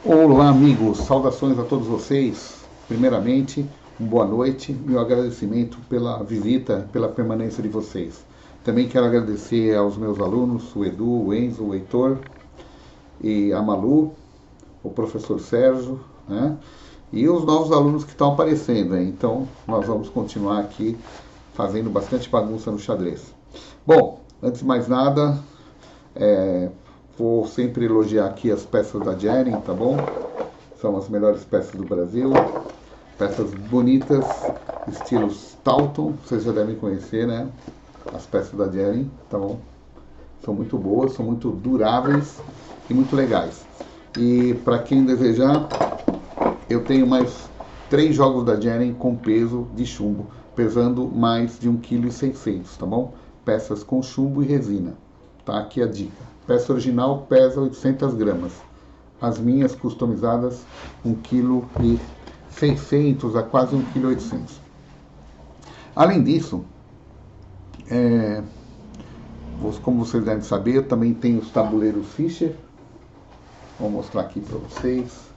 Olá, amigos, saudações a todos vocês. Primeiramente, boa noite e um agradecimento pela visita, pela permanência de vocês. Também quero agradecer aos meus alunos, o Edu, o Enzo, o Heitor e a Malu, o professor Sérgio, né? E os novos alunos que estão aparecendo, hein? Então, nós vamos continuar aqui fazendo bastante bagunça no xadrez. Bom, antes de mais nada, vou sempre elogiar aqui as peças da Jeren, tá bom? São as melhores peças do Brasil. Peças bonitas, estilo Taunton, vocês já devem conhecer, né? As peças da Jeren, tá bom? São muito boas, são muito duráveis e muito legais. E para quem desejar, eu tenho mais 3 jogos da Jeren com peso de chumbo, pesando mais de 1,6 kg, tá bom? Peças com chumbo e resina. Tá aqui a dica. Peça original pesa 800 gramas. As minhas customizadas 1,6 kg a quase 1,8 kg. Além disso, como vocês devem saber, eu também tenho os tabuleiros Fischer. Vou mostrar aqui para vocês.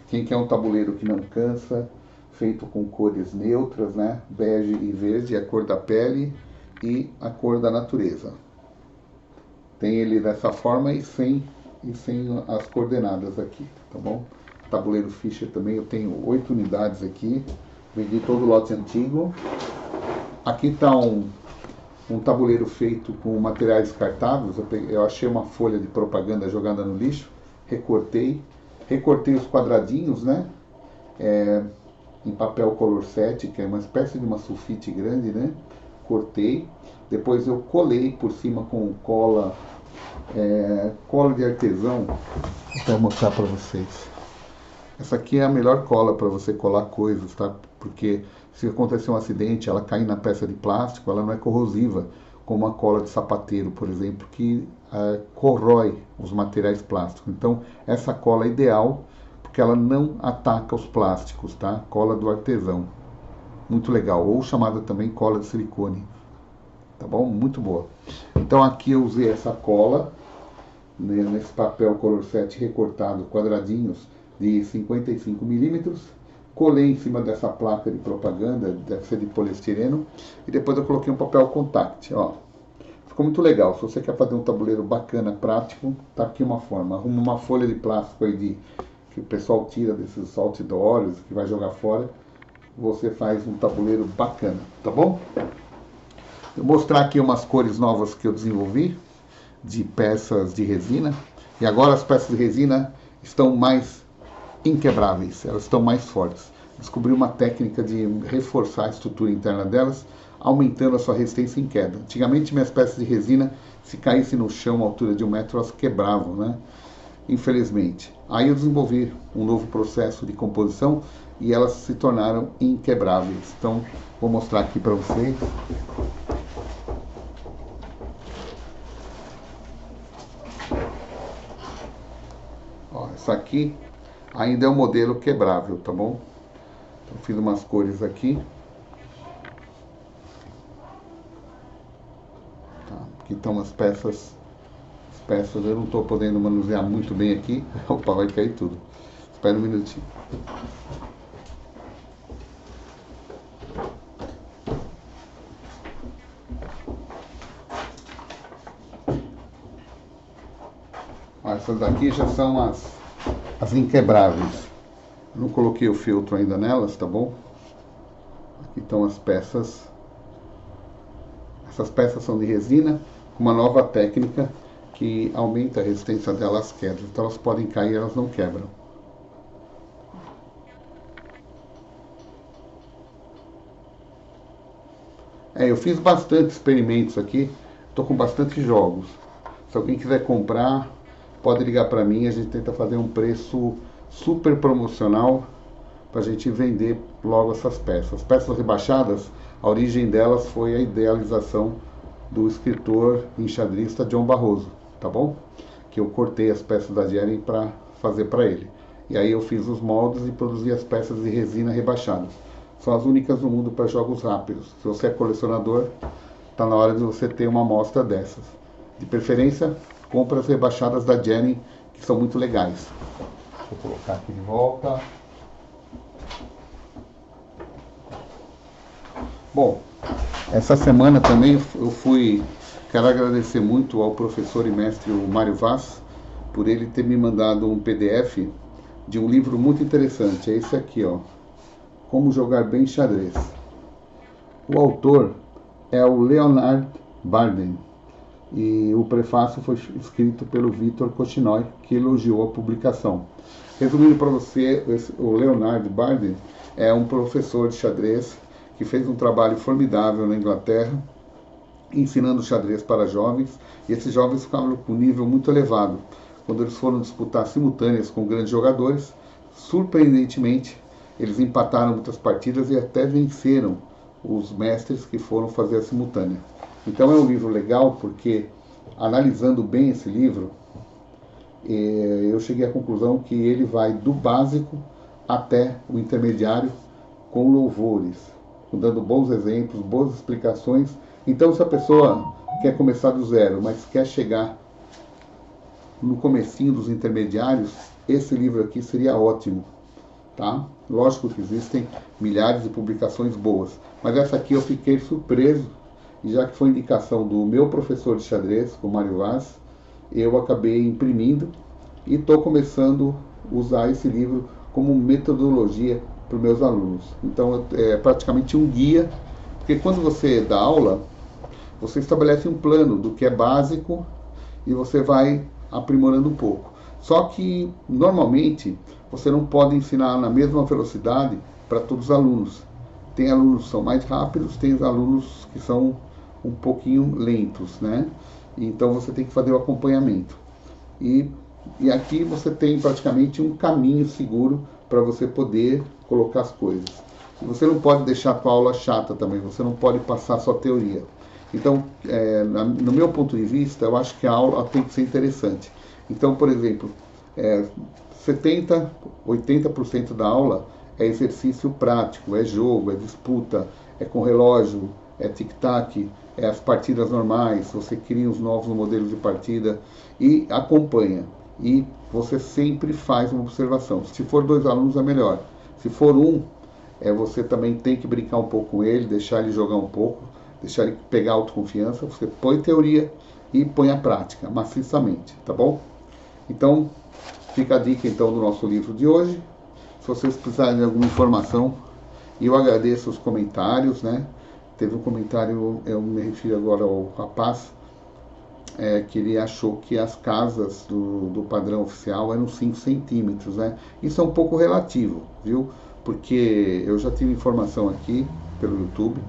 Quem quer um tabuleiro que não cansa, feito com cores neutras, né? Bege e verde, a cor da pele e a cor da natureza. Tem ele dessa forma e sem as coordenadas aqui, tá bom? Tabuleiro Fischer também, eu tenho 8 unidades aqui. Vendi todo o lote antigo. Aqui está um tabuleiro feito com materiais descartáveis. Eu achei uma folha de propaganda jogada no lixo. Recortei os quadradinhos, né? Em papel color 7, que é uma espécie de uma sulfite grande, né? Cortei. Depois eu colei por cima com cola de artesão. Vou mostrar para vocês. Essa aqui é a melhor cola para você colar coisas, tá? Porque se acontecer um acidente, ela cair na peça de plástico, ela não é corrosiva, como a cola de sapateiro, por exemplo, que corrói os materiais plásticos. Então, essa cola é ideal, porque ela não ataca os plásticos, tá? Cola do artesão. Muito legal. Ou chamada também cola de silicone. Tá bom? Muito boa. Então, aqui eu usei essa cola, né, nesse papel color 7 recortado, quadradinhos de 55 milímetros. Colei em cima dessa placa de propaganda, deve ser de poliestireno, e depois eu coloquei um papel contact, ó. Ficou muito legal. Se você quer fazer um tabuleiro bacana, prático, tá aqui uma forma. Arruma uma folha de plástico aí que o pessoal tira desses outdoors, que vai jogar fora, você faz um tabuleiro bacana, tá bom? Eu vou mostrar aqui umas cores novas que eu desenvolvi, de peças de resina, e agora as peças de resina estão mais inquebráveis, elas estão mais fortes. Descobri uma técnica de reforçar a estrutura interna delas, aumentando a sua resistência em queda. Antigamente minhas peças de resina, se caíssem no chão a altura de 1 metro, elas quebravam, né? Infelizmente. Aí eu desenvolvi um novo processo de composição e elas se tornaram inquebráveis. Então, vou mostrar aqui para vocês. Ó, essa aqui ainda é um modelo quebrável, tá bom? Então, fiz umas cores aqui. Tá, aqui estão as peças. Eu não estou podendo manusear muito bem aqui. Opa, vai cair tudo. Espera um minutinho. Ó, essas daqui já são as inquebráveis. Não coloquei o filtro ainda nelas, tá bom? Aqui estão as peças. Essas peças são de resina, com uma nova técnica que aumenta a resistência delas às quedas. Então elas podem cair, elas não quebram. Eu fiz bastante experimentos aqui. Estou com bastante jogos. Se alguém quiser comprar, pode ligar para mim. A gente tenta fazer um preço super promocional para a gente vender logo essas peças. As peças rebaixadas, a origem delas foi a idealização do escritor enxadrista John Barroso, tá bom? Que eu cortei as peças da Jeren para fazer para ele. E aí eu fiz os moldes e produzi as peças de resina rebaixadas. São as únicas no mundo para jogos rápidos. Se você é colecionador, está na hora de você ter uma amostra dessas. De preferência, compras rebaixadas da Jeren, que são muito legais. Deixa eu colocar aqui de volta. Bom, essa semana também quero agradecer muito ao professor e mestre o Mário Vaz, por ele ter me mandado um PDF de um livro muito interessante. É esse aqui, ó, Como Jogar Bem Xadrez. O autor é o Leonard Bardem e o prefácio foi escrito pelo Vitor Cochinói, que elogiou a publicação. Resumindo para você, o Leonard Bardem é um professor de xadrez que fez um trabalho formidável na Inglaterra, ensinando xadrez para jovens, e esses jovens ficavam com um nível muito elevado. Quando eles foram disputar simultâneas com grandes jogadores, surpreendentemente, eles empataram muitas partidas e até venceram os mestres que foram fazer a simultânea. Então é um livro legal porque, analisando bem esse livro, eu cheguei à conclusão que ele vai do básico até o intermediário com louvores, dando bons exemplos, boas explicações. Então, se a pessoa quer começar do zero, mas quer chegar no comecinho dos intermediários, esse livro aqui seria ótimo, tá? Lógico que existem milhares de publicações boas, mas essa aqui eu fiquei surpreso, e já que foi indicação do meu professor de xadrez, o Mário Vaz, eu acabei imprimindo e estou começando a usar esse livro como metodologia para os meus alunos. Então é praticamente um guia, porque quando você dá aula, você estabelece um plano do que é básico e você vai aprimorando um pouco. Só que normalmente você não pode ensinar na mesma velocidade para todos os alunos. Tem alunos que são mais rápidos, tem alunos que são um pouquinho lentos, né? Então você tem que fazer o acompanhamento. E aqui você tem praticamente um caminho seguro para você poder colocar as coisas. E você não pode deixar a tua aula chata também, você não pode passar só teoria. Então, no meu ponto de vista, eu acho que a aula tem que ser interessante. Então, por exemplo, 70%, 80% da aula é exercício prático, é jogo, é disputa, é com relógio, é tic-tac, é as partidas normais, você cria os novos modelos de partida e acompanha. E você sempre faz uma observação. Se for 2 alunos é melhor. Se for um, você também tem que brincar um pouco com ele, deixar ele jogar um pouco, deixar ele pegar autoconfiança. Você põe teoria e põe a prática, maciçamente, tá bom? Então, fica a dica então do nosso livro de hoje. Se vocês precisarem de alguma informação, eu agradeço os comentários, né? Teve um comentário, eu me refiro agora ao rapaz, que ele achou que as casas do padrão oficial eram 5 centímetros, né? Isso é um pouco relativo, viu? Porque eu já tive informação aqui pelo YouTube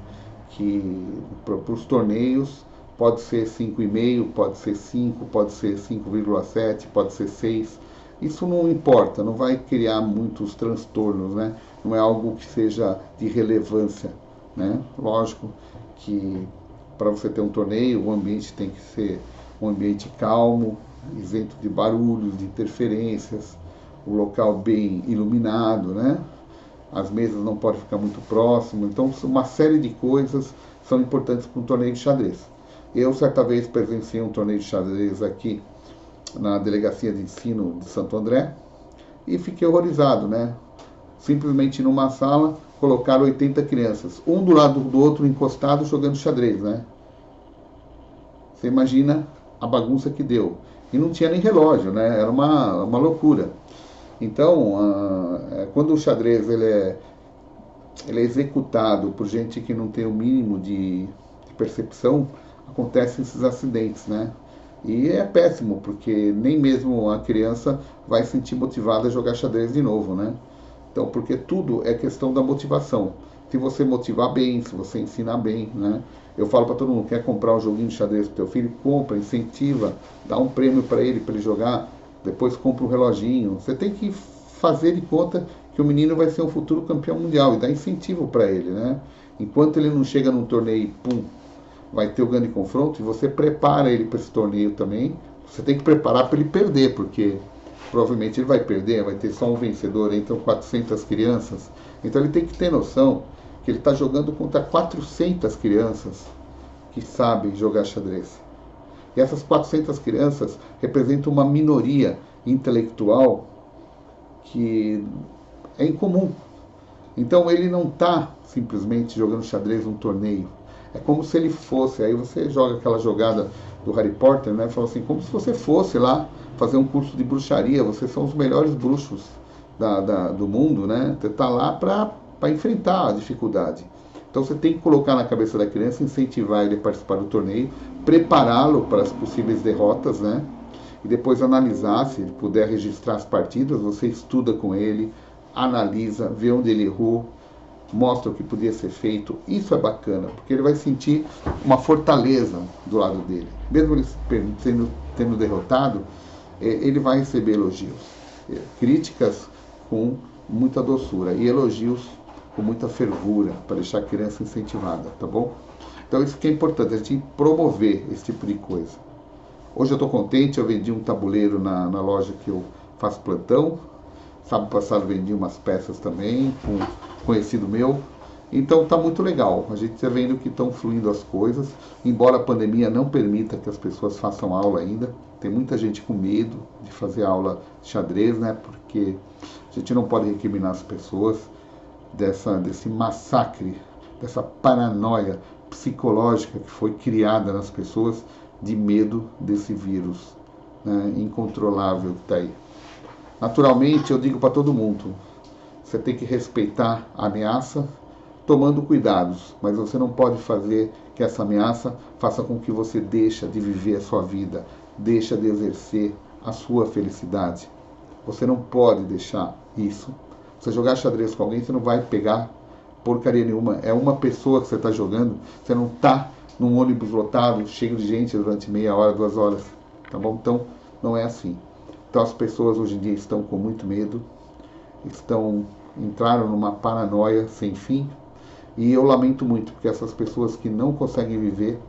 que para os torneios pode ser 5,5, pode ser 5, pode ser 5,7, pode ser 6. Isso não importa, não vai criar muitos transtornos, né? Não é algo que seja de relevância, né? Lógico que para você ter um torneio, o ambiente tem que ser um ambiente calmo, isento de barulhos, de interferências, o local bem iluminado, né? As mesas não podem ficar muito próximas. Então, uma série de coisas são importantes para um torneio de xadrez. Eu, certa vez, presenciei um torneio de xadrez aqui na Delegacia de Ensino de Santo André e fiquei horrorizado, né? Simplesmente numa sala colocaram 80 crianças, um do lado do outro encostado jogando xadrez, né? Você imagina a bagunça que deu. E não tinha nem relógio, né? Era uma loucura. Então, quando o xadrez ele é executado por gente que não tem o mínimo de percepção, acontecem esses acidentes, né? E é péssimo, porque nem mesmo a criança vai se sentir motivada a jogar xadrez de novo, né? Então, porque tudo é questão da motivação. Se você motivar bem, se você ensinar bem, né? Eu falo para todo mundo, quer comprar um joguinho de xadrez para o teu filho? Compra, incentiva, dá um prêmio para ele jogar, depois compra um reloginho. Você tem que fazer de conta que o menino vai ser um futuro campeão mundial e dar incentivo para ele, né? Enquanto ele não chega num torneio e pum, vai ter o grande confronto, e você prepara ele para esse torneio também. Você tem que preparar para ele perder, porque provavelmente ele vai perder, vai ter só um vencedor, entram 400 crianças. Então ele tem que ter noção que ele está jogando contra 400 crianças que sabem jogar xadrez. E essas 400 crianças representam uma minoria intelectual que é incomum. Então ele não está simplesmente jogando xadrez num torneio. É como se ele fosse, aí você joga aquela jogada do Harry Potter, né? Fala assim, como se você fosse lá fazer um curso de bruxaria, vocês são os melhores bruxos do mundo, né? Você está lá para enfrentar a dificuldade. Então você tem que colocar na cabeça da criança, incentivar ele a participar do torneio, prepará-lo para as possíveis derrotas, né? E depois analisar, se ele puder registrar as partidas, você estuda com ele, analisa, vê onde ele errou, mostra o que podia ser feito. Isso é bacana, porque ele vai sentir uma fortaleza do lado dele. Mesmo ele tendo derrotado, ele vai receber elogios. Críticas com muita doçura e elogios com muita fervura, para deixar a criança incentivada, tá bom? Então isso que é importante, a gente promover esse tipo de coisa. Hoje eu estou contente, eu vendi um tabuleiro na loja que eu faço plantão. Sábado passado vendi umas peças também, com um conhecido meu. Então está muito legal, a gente está vendo que estão fluindo as coisas, embora a pandemia não permita que as pessoas façam aula ainda. Tem muita gente com medo de fazer aula de xadrez, né? Porque a gente não pode recriminar as pessoas desse massacre, dessa paranoia psicológica que foi criada nas pessoas de medo desse vírus, né, incontrolável que está aí. Naturalmente, eu digo para todo mundo, você tem que respeitar a ameaça, tomando cuidados, mas você não pode fazer que essa ameaça faça com que você deixe de viver a sua vida, deixe de exercer a sua felicidade. Você não pode deixar isso. Você jogar xadrez com alguém, você não vai pegar porcaria nenhuma. É uma pessoa que você está jogando, você não está num ônibus lotado, cheio de gente durante meia hora, 2 horas, tá bom? Então, não é assim. Então, as pessoas hoje em dia estão com muito medo, entraram numa paranoia sem fim, e eu lamento muito, porque essas pessoas que não conseguem viver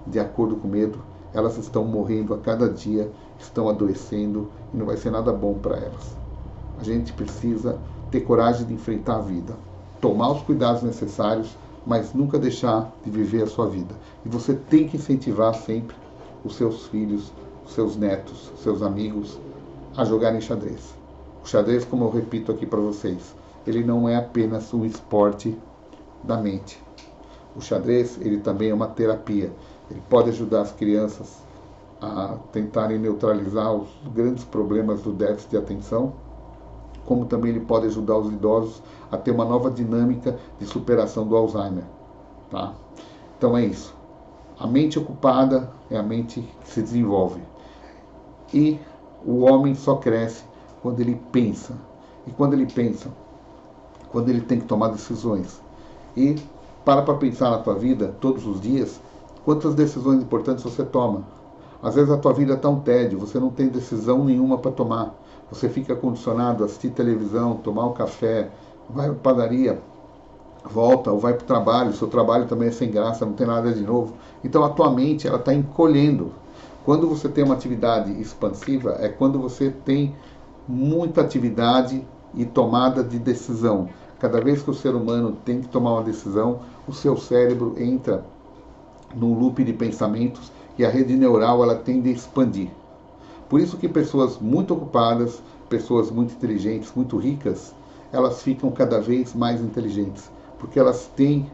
de acordo com o medo, elas estão morrendo a cada dia, estão adoecendo, e não vai ser nada bom para elas. A gente precisa ter coragem de enfrentar a vida, tomar os cuidados necessários, mas nunca deixar de viver a sua vida. E você tem que incentivar sempre os seus filhos, os seus netos, os seus amigos a jogarem xadrez. O xadrez, como eu repito aqui para vocês, ele não é apenas um esporte da mente. O xadrez, ele também é uma terapia. Ele pode ajudar as crianças a tentarem neutralizar os grandes problemas do déficit de atenção, como também ele pode ajudar os idosos a ter uma nova dinâmica de superação do Alzheimer. Tá? Então é isso. A mente ocupada é a mente que se desenvolve. E o homem só cresce quando ele pensa. E quando ele pensa, quando ele tem que tomar decisões. E para pensar na tua vida todos os dias, quantas decisões importantes você toma. Às vezes a tua vida está um tédio, você não tem decisão nenhuma para tomar. Você fica condicionado a assistir televisão, tomar um café, vai para a padaria, volta ou vai para o trabalho, o seu trabalho também é sem graça, não tem nada de novo. Então a tua mente está encolhendo. Quando você tem uma atividade expansiva, é quando você tem muita atividade e tomada de decisão. Cada vez que o ser humano tem que tomar uma decisão, o seu cérebro entra num loop de pensamentos e a rede neural ela tende a expandir. Por isso que pessoas muito ocupadas, pessoas muito inteligentes, muito ricas, elas ficam cada vez mais inteligentes, porque elas têm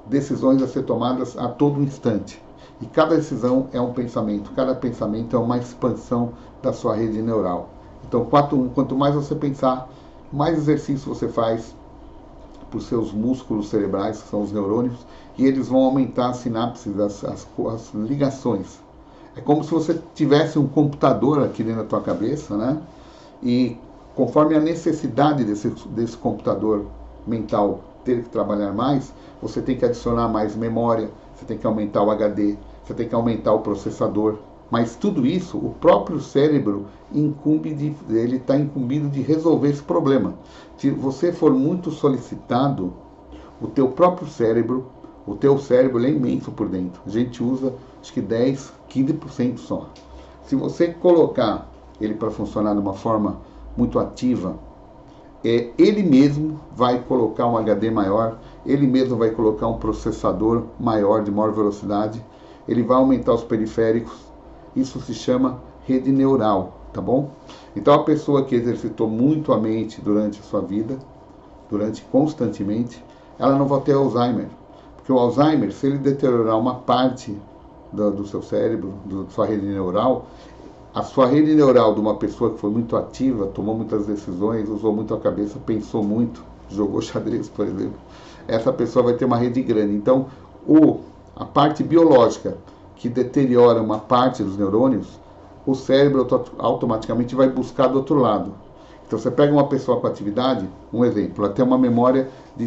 decisões a ser tomadas a todo instante. E cada decisão é um pensamento, cada pensamento é uma expansão da sua rede neural. Então, quanto mais você pensar, mais exercício você faz para os seus músculos cerebrais, que são os neurônios, e eles vão aumentar as sinapses, as ligações. É como se você tivesse um computador aqui dentro da tua cabeça, né? E conforme a necessidade desse computador mental ter que trabalhar mais, você tem que adicionar mais memória, você tem que aumentar o HD, você tem que aumentar o processador. Mas tudo isso, o próprio cérebro ele está incumbido de resolver esse problema. Se você for muito solicitado, o teu próprio cérebro, o teu cérebro é imenso por dentro. A gente usa, acho que 10, 15% só. Se você colocar ele para funcionar de uma forma muito ativa, ele mesmo vai colocar um HD maior, ele mesmo vai colocar um processador maior, de maior velocidade, ele vai aumentar os periféricos. Isso se chama rede neural. tá bom? Então a pessoa que exercitou muito a mente durante a sua vida, constantemente, ela não vai ter Alzheimer. Porque o Alzheimer, se ele deteriorar uma parte do seu cérebro, da sua rede neural, a sua rede neural de uma pessoa que foi muito ativa, tomou muitas decisões, usou muito a cabeça, pensou muito, jogou xadrez, por exemplo, essa pessoa vai ter uma rede grande. Então, a parte biológica que deteriora uma parte dos neurônios, o cérebro automaticamente vai buscar do outro lado. Então você pega uma pessoa com atividade, um exemplo, ela tem uma memória de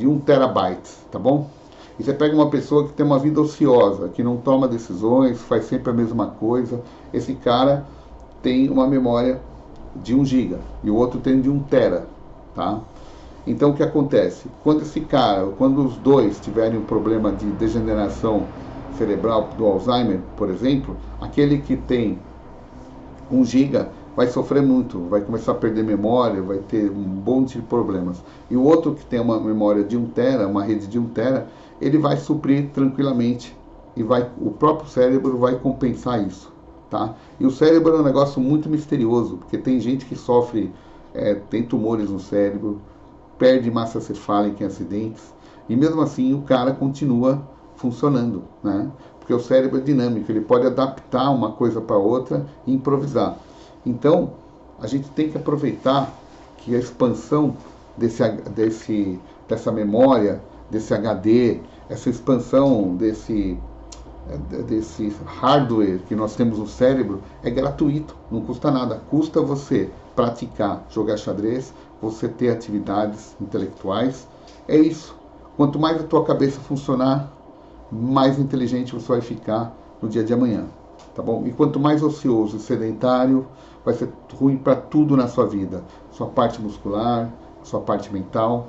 1 terabyte, tá bom? E você pega uma pessoa que tem uma vida ociosa, que não toma decisões, faz sempre a mesma coisa, esse cara tem uma memória de 1 giga e o outro tem de 1 tera, tá? Então o que acontece? Quando os dois tiverem um problema de degeneração cerebral do Alzheimer, por exemplo, aquele que tem 1 giga vai sofrer muito, vai começar a perder memória, vai ter um monte de problemas. E o outro que tem uma memória de 1 tera, uma rede de 1 tera, ele vai suprir tranquilamente e o próprio cérebro vai compensar isso, tá? E o cérebro é um negócio muito misterioso, porque tem gente que sofre, tem tumores no cérebro, perde massa cefálica em acidentes, e mesmo assim o cara continua funcionando, né? Porque o cérebro é dinâmico, ele pode adaptar uma coisa para outra e improvisar. Então, a gente tem que aproveitar que a expansão dessa memória, desse HD, essa expansão desse hardware que nós temos no cérebro é gratuito, não custa nada. Custa você praticar, jogar xadrez, você ter atividades intelectuais. É isso. Quanto mais a tua cabeça funcionar, mais inteligente você vai ficar no dia de amanhã, tá bom? E quanto mais ocioso e sedentário, vai ser ruim para tudo na sua vida. Sua parte muscular, sua parte mental,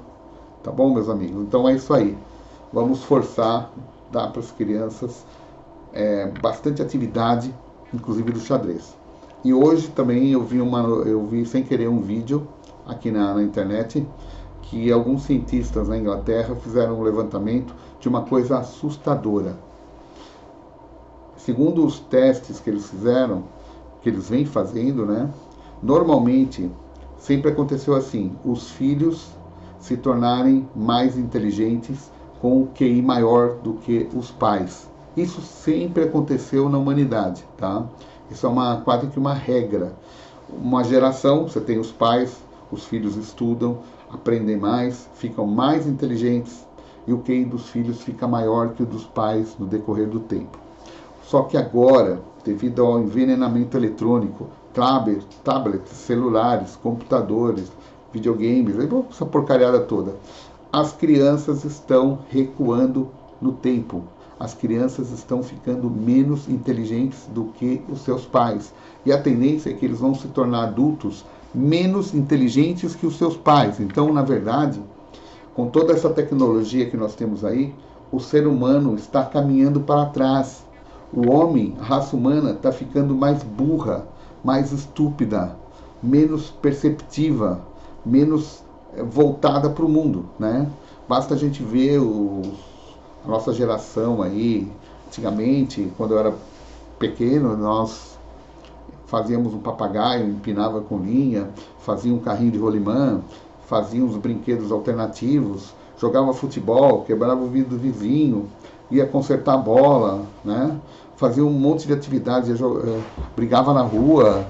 tá bom, meus amigos? Então é isso aí. Vamos forçar, dar para as crianças bastante atividade, inclusive do xadrez. E hoje também eu vi sem querer um vídeo aqui na internet que alguns cientistas na Inglaterra fizeram um levantamento de uma coisa assustadora. Segundo os testes que eles fizeram, que eles vêm fazendo, né? Normalmente, sempre aconteceu assim, os filhos se tornarem mais inteligentes com o QI maior do que os pais. Isso sempre aconteceu na humanidade, tá? Isso é quase que uma regra. Uma geração, você tem os pais, os filhos estudam, aprendem mais, ficam mais inteligentes e o QI dos filhos fica maior que o dos pais no decorrer do tempo. Só que agora, devido ao envenenamento eletrônico, tablets, celulares, computadores, videogames, essa porcariada toda, as crianças estão recuando no tempo. As crianças estão ficando menos inteligentes do que os seus pais. E a tendência é que eles vão se tornar adultos menos inteligentes que os seus pais. Então, na verdade, com toda essa tecnologia que nós temos aí, o ser humano está caminhando para trás. O homem, a raça humana, está ficando mais burra, mais estúpida, menos perceptiva, menos voltada para o mundo, né? Basta a gente ver a nossa geração aí. Antigamente, quando eu era pequeno, nós fazíamos um papagaio, empinava com linha, fazia um carrinho de rolimã, fazia uns brinquedos alternativos, jogava futebol, quebrava o vidro do vizinho, ia consertar a bola, né? Fazia um monte de atividades, brigava na rua,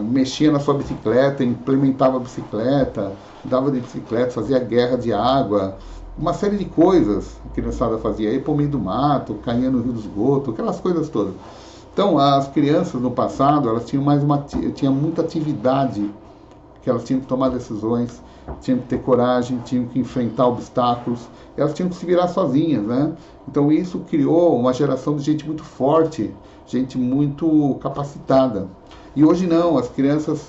mexia na sua bicicleta, implementava a bicicleta, andava de bicicleta, fazia guerra de água, uma série de coisas que a criançada fazia, ia para o meio do mato, caía no rio do esgoto, aquelas coisas todas. Então, as crianças no passado, elas tinham tinham muita atividade, que elas tinham que tomar decisões, tinham que ter coragem, tinham que enfrentar obstáculos, elas tinham que se virar sozinhas, né? Então isso criou uma geração de gente muito forte, gente muito capacitada. E hoje não, as crianças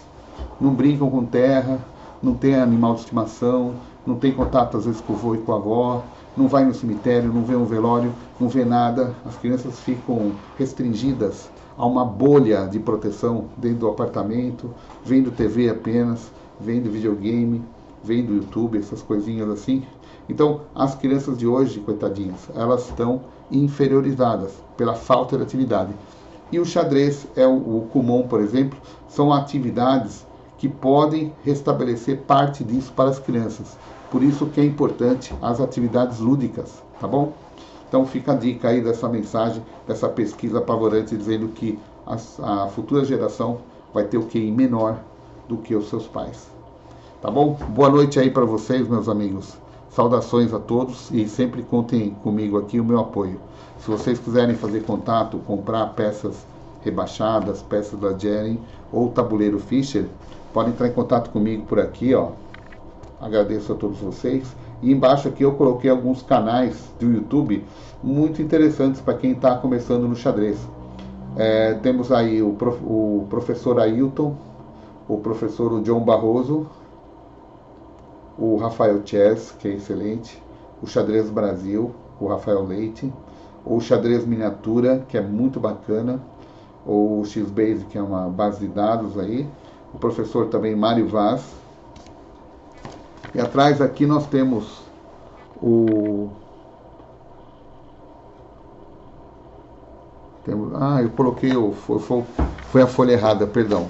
não brincam com terra, não tem animal de estimação, não tem contato às vezes com o avô e com a avó, não vai no cemitério, não vê um velório, não vê nada. As crianças ficam restringidas a uma bolha de proteção dentro do apartamento, vendo TV apenas, vendo videogame, vendo YouTube, essas coisinhas assim. Então, as crianças de hoje, coitadinhas, elas estão inferiorizadas pela falta de atividade. E o xadrez, o Kumon, por exemplo, são atividades que podem restabelecer parte disso para as crianças. Por isso que é importante as atividades lúdicas, tá bom? Então fica a dica aí dessa mensagem, dessa pesquisa apavorante, dizendo que a futura geração vai ter o QI menor do que os seus pais. Tá bom? Boa noite aí para vocês, meus amigos. Saudações a todos e sempre contem comigo aqui o meu apoio. Se vocês quiserem fazer contato, comprar peças rebaixadas, peças da Jeren ou tabuleiro Fischer, podem entrar em contato comigo por aqui, ó. Agradeço a todos vocês. E embaixo aqui eu coloquei alguns canais do YouTube muito interessantes para quem está começando no xadrez. Temos aí o professor Ailton, o professor John Barroso, o Rafael Chess, que é excelente, o Xadrez Brasil, o Rafael Leite, o Xadrez Miniatura, que é muito bacana, ou o X-Base, que é uma base de dados aí, o professor também Mário Vaz. E atrás aqui nós temos eu coloquei, foi a folha errada, perdão.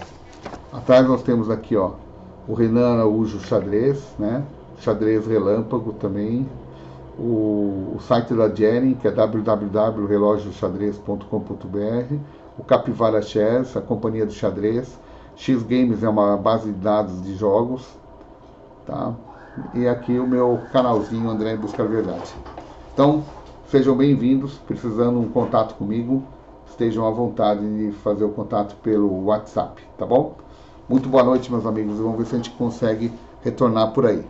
Atrás nós temos aqui, ó, o Renan Araújo Xadrez, né? Xadrez Relâmpago também. O site da Jeren, que é www.relogioxadrez.com.br. O Capivara Chess, a companhia do xadrez. X-Games é uma base de dados de jogos, tá? E aqui o meu canalzinho André Busca a Verdade. Então, sejam bem-vindos. Precisando um contato comigo, estejam à vontade de fazer o contato pelo WhatsApp, tá bom? Muito boa noite, meus amigos. Vamos ver se a gente consegue retornar por aí.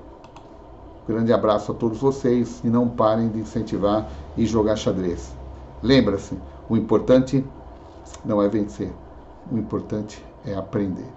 Grande abraço a todos vocês e não parem de incentivar e jogar xadrez. Lembra-se, o importante não é vencer, o importante é aprender.